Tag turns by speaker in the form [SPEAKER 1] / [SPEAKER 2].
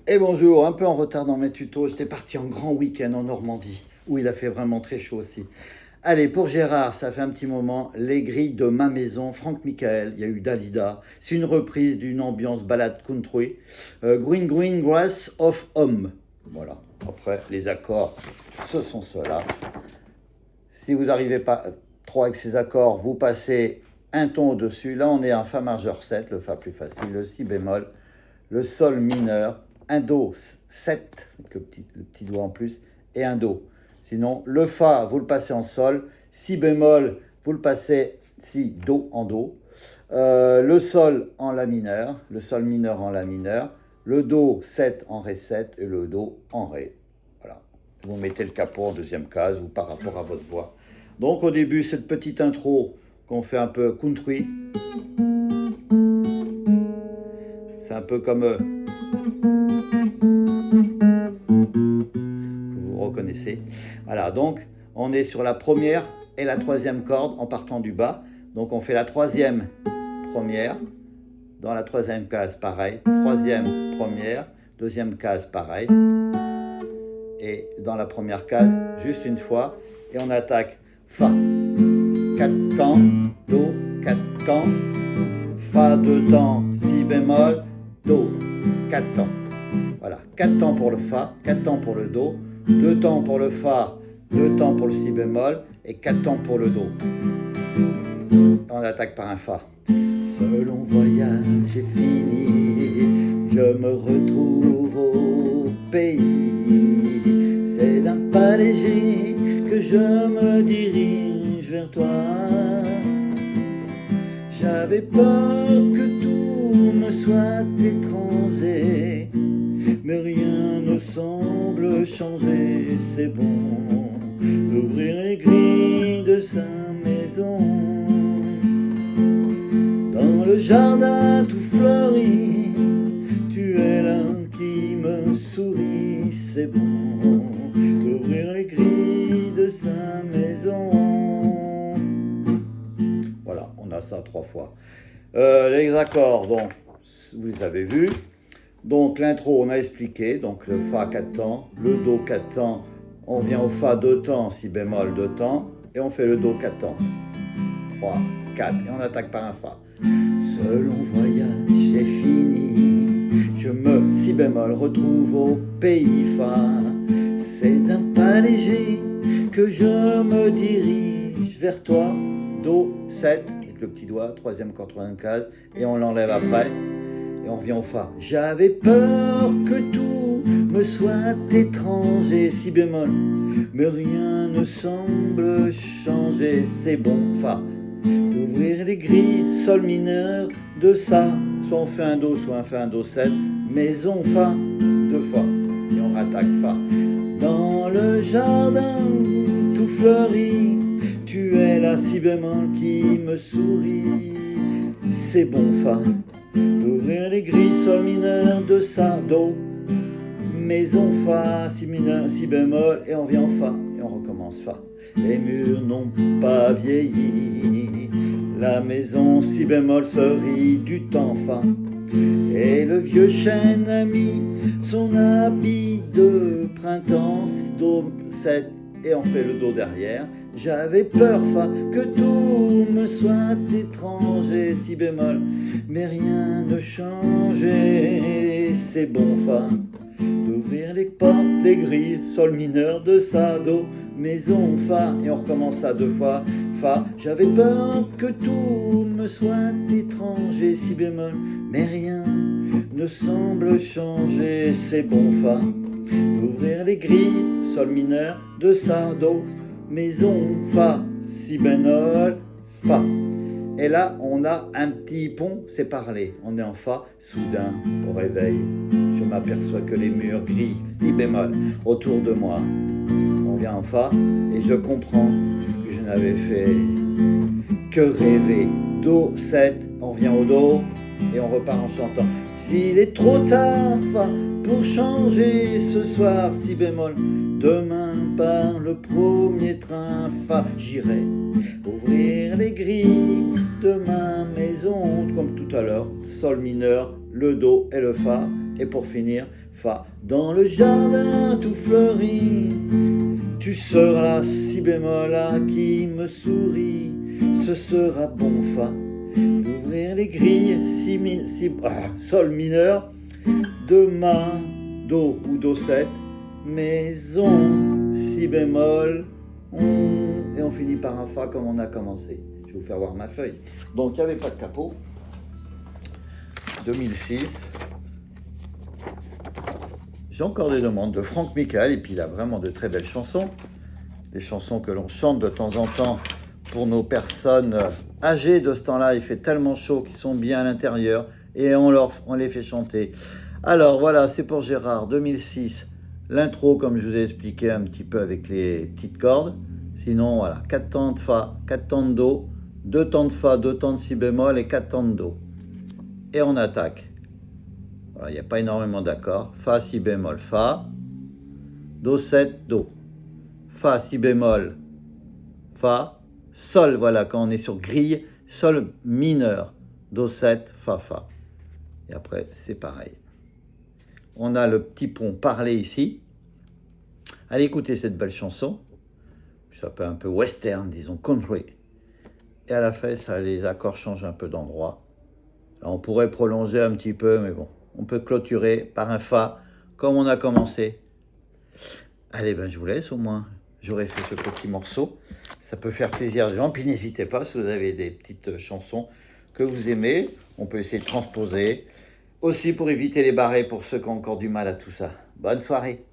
[SPEAKER 1] Et bonjour, un peu en retard dans mes tutos, j'étais parti en grand week-end en Normandie, où il a fait vraiment très chaud aussi. Allez, pour Gérard, ça fait un petit moment, Les Grilles de ma maison, Franck Michael, il y a eu Dalida, c'est une reprise d'une ambiance balade country, Green Green Grass of Home, voilà. Après, les accords, ce sont ceux-là. Si vous n'arrivez pas trop avec ces accords, vous passez un ton au-dessus. Là, on est en Fa majeur 7, le Fa plus facile, le Si bémol, le Sol mineur, un Do 7, avec le petit doigt en plus, et un Do. Sinon, le Fa, vous le passez en Sol, Si bémol, vous le passez Si, Do en Do, le Sol en La mineur, le Sol mineur en La mineur, le Do 7 en Ré 7 et le Do en Ré. Voilà. Vous mettez le capot en deuxième case ou par rapport à votre voix. Donc au début, cette petite intro qu'on fait un peu country. C'est un peu comme que vous reconnaissez. Voilà, donc on est sur la première et la troisième corde en partant du bas. Donc on fait la troisième première, dans la troisième case pareil, troisième première, deuxième case pareil, et dans la première case juste une fois, et on attaque Fa, 4 temps, Do, 4 temps, Fa 2 temps, Si bémol, Do, 4 temps. Voilà, 4 temps pour le Fa, 4 temps pour le Do, 2 temps pour le Fa, 2 temps pour le Si bémol et 4 temps pour le Do. On attaque par un Fa. Ce long voyage est fini, je me retrouve au pays. C'est d'un pas léger que je me dirige vers toi. J'avais peur que tout me soit étranger, mais rien ne semble changer, c'est bon d'ouvrir les grilles de sa maison. Dans le jardin tout fleuri, tu es là qui me sourit, c'est bon d'ouvrir les grilles de sa maison. Voilà, on a ça 3 fois. Les accords, donc, vous les avez vus. Donc l'intro, on a expliqué, donc le Fa 4 temps, le Do 4 temps, on vient au Fa 2 temps, Si bémol 2 temps, et on fait le Do 4 temps. 3, 4, et on attaque par un Fa. Ce long voyage est fini, je me, Si bémol, retrouve au pays Fa. C'est d'un pas léger que je me dirige vers toi. Do 7, avec le petit doigt, troisième corde, troisième case, et on l'enlève après. Et on revient au Fa. J'avais peur que tout me soit étranger, Si bémol, mais rien ne semble changer, c'est bon, Fa. D'ouvrir les grilles, Sol mineur, de Ça, soit on fait un Do, soit on fait un Do 7, maison, Fa, 2 fois, et on rattaque Fa. Dans le jardin tout fleuri, tu es là, Si bémol, qui me sourit, c'est bon, Fa. D'ouvrir les grilles, Sol mineur, de Ça, Do, maison, Fa, Si mineur, Si bémol, et on vient en Fa, et on recommence Fa. Les murs n'ont pas vieilli, la maison, Si bémol, se rit du temps, Fa. Et le vieux chêne a mis son habit de printemps, Do 7, et on fait le Do derrière. J'avais peur, Fa, que tout me soit étranger, Si bémol, mais rien ne changeait, c'est bon, Fa. D'ouvrir les portes, les grilles, Sol mineur, de Ça, Do, maison, Fa, et on recommence ça 2 fois, Fa. J'avais peur que tout me soit étranger, Si bémol, mais rien ne semble changer, c'est bon, Fa. D'ouvrir les grilles, Sol mineur, de Ça, Do, maison, Fa, Si bémol, Fa. Et là, on a un petit pont, c'est parlé. On est en Fa, soudain, au réveil, je m'aperçois que les murs gris, Si bémol, autour de moi. On vient en Fa, et je comprends que je n'avais fait que rêver. Do 7, on revient au Do, et on repart en chantant. S'il est trop tard, Fa, pour changer ce soir, Si bémol, demain par le premier train, Fa, j'irai ouvrir les grilles de ma maison, comme tout à l'heure, Sol mineur, le Do et le Fa, et pour finir, Fa. Dans le jardin tout fleuri, tu seras la si bémol à qui me sourit. Ce sera bon Fa d'ouvrir les grilles, sol mineur, demain, Do ou Do7, maison, si bémol, et on finit par un Fa comme on a commencé. Je vais vous faire voir ma feuille. Donc il n'y avait pas de capot. 2006. J'ai encore des demandes de Franck Michael, et puis il a vraiment de très belles chansons. Des chansons que l'on chante de temps en temps pour nos personnes âgées de ce temps-là. Il fait tellement chaud qu'ils sont bien à l'intérieur et on les fait chanter. Alors voilà, c'est pour Gérard, 2006. L'intro, comme je vous ai expliqué un petit peu avec les petites cordes. Sinon, voilà, 4 temps de Fa, 4 temps de Do, 2 temps de Fa, 2 temps de Si bémol et 4 temps de Do. Et on attaque. Voilà, il n'y a pas énormément d'accords. Fa, Si bémol, Fa, Do7, Do. Fa, Si bémol, Fa, Sol, voilà, quand on est sur grille, Sol mineur, Do7, Fa, Fa. Et après, c'est pareil. On a le petit pont parlé ici. Allez écouter cette belle chanson. Ça peut un peu western, disons country. Et à la fin, les accords changent un peu d'endroit. Là, on pourrait prolonger un petit peu, mais bon, on peut clôturer par un Fa, comme on a commencé. Allez, ben je vous laisse au moins. J'aurais fait ce petit morceau. Ça peut faire plaisir aux gens. Puis n'hésitez pas, si vous avez des petites chansons que vous aimez, on peut essayer de transposer. Aussi pour éviter les barrés pour ceux qui ont encore du mal à tout ça. Bonne soirée.